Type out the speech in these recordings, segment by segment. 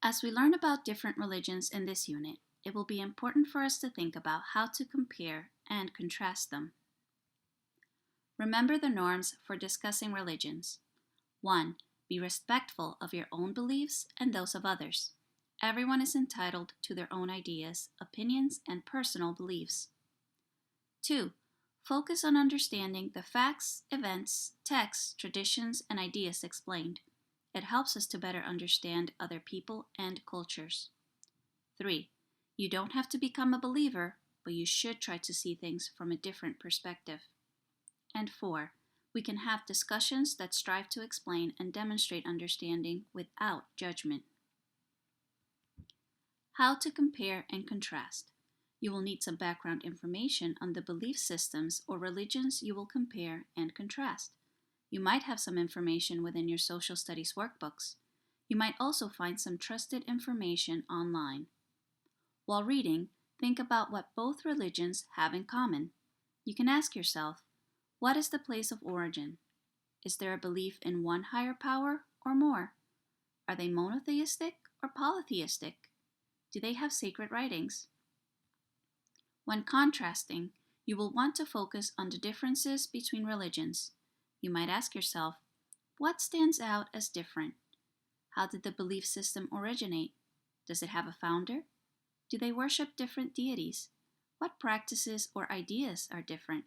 As we learn about different religions in this unit, it will be important for us to think about how to compare and contrast them. Remember the norms for discussing religions. 1. Be respectful of your own beliefs and those of others. Everyone is entitled to their own ideas, opinions, and personal beliefs. 2. Focus on understanding the facts, events, texts, traditions, and ideas explained. It helps us to better understand other people and cultures. 3. You don't have to become a believer, but you should try to see things from a different perspective. And 4. We can have discussions that strive to explain and demonstrate understanding without judgment. How to compare and contrast. You will need some background information on the belief systems or religions you will compare and contrast. You might have some information within your social studies workbooks. You might also find some trusted information online. While reading, think about what both religions have in common. You can ask yourself, what is the place of origin? Is there a belief in one higher power or more? Are they monotheistic or polytheistic? Do they have sacred writings? When contrasting, you will want to focus on the differences between religions. You might ask yourself, what stands out as different? How did the belief system originate? Does it have a founder? Do they worship different deities? What practices or ideas are different?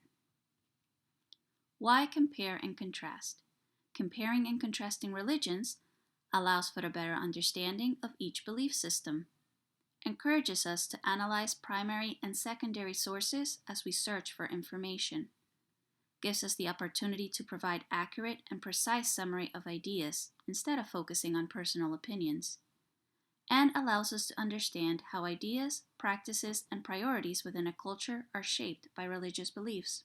Why compare and contrast? Comparing and contrasting religions allows for a better understanding of each belief system, encourages us to analyze primary and secondary sources as we search for information, gives us the opportunity to provide accurate and precise summary of ideas instead of focusing on personal opinions, and allows us to understand how ideas, practices, and priorities within a culture are shaped by religious beliefs.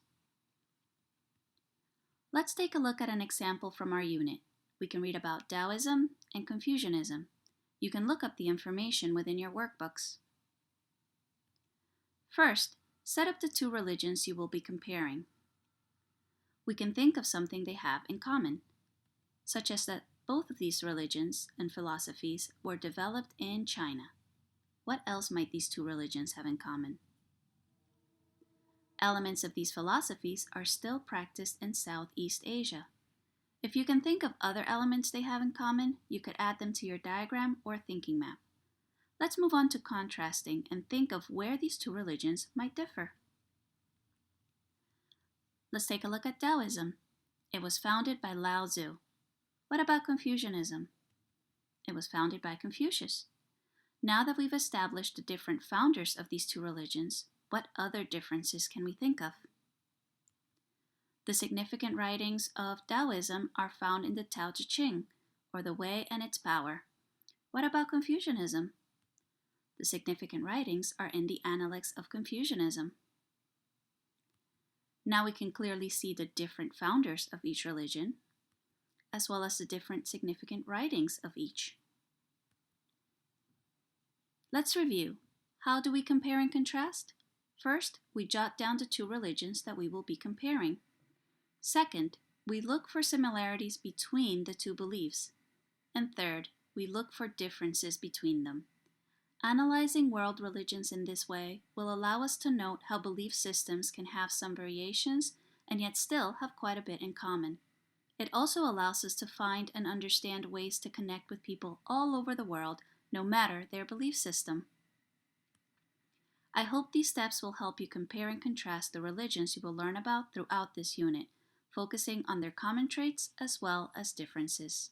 Let's take a look at an example from our unit. We can read about Taoism and Confucianism. You can look up the information within your workbooks. First, set up the two religions you will be comparing. We can think of something they have in common, such as that both of these religions and philosophies were developed in China. What else might these two religions have in common? Elements of these philosophies are still practiced in Southeast Asia. If you can think of other elements they have in common, you could add them to your diagram or thinking map. Let's move on to contrasting and think of where these two religions might differ. Let's take a look at Taoism. It was founded by Lao Tzu. What about Confucianism? It was founded by Confucius. Now that we've established the different founders of these two religions, what other differences can we think of? The significant writings of Taoism are found in the Tao Te Ching, or the Way and its Power. What about Confucianism? The significant writings are in the Analects of Confucianism. Now we can clearly see the different founders of each religion, as well as the different significant writings of each. Let's review. How do we compare and contrast? First, we jot down the two religions that we will be comparing. Second, we look for similarities between the two beliefs. And third, we look for differences between them. Analyzing world religions in this way will allow us to note how belief systems can have some variations and yet still have quite a bit in common. It also allows us to find and understand ways to connect with people all over the world, no matter their belief system. I hope these steps will help you compare and contrast the religions you will learn about throughout this unit, focusing on their common traits as well as differences.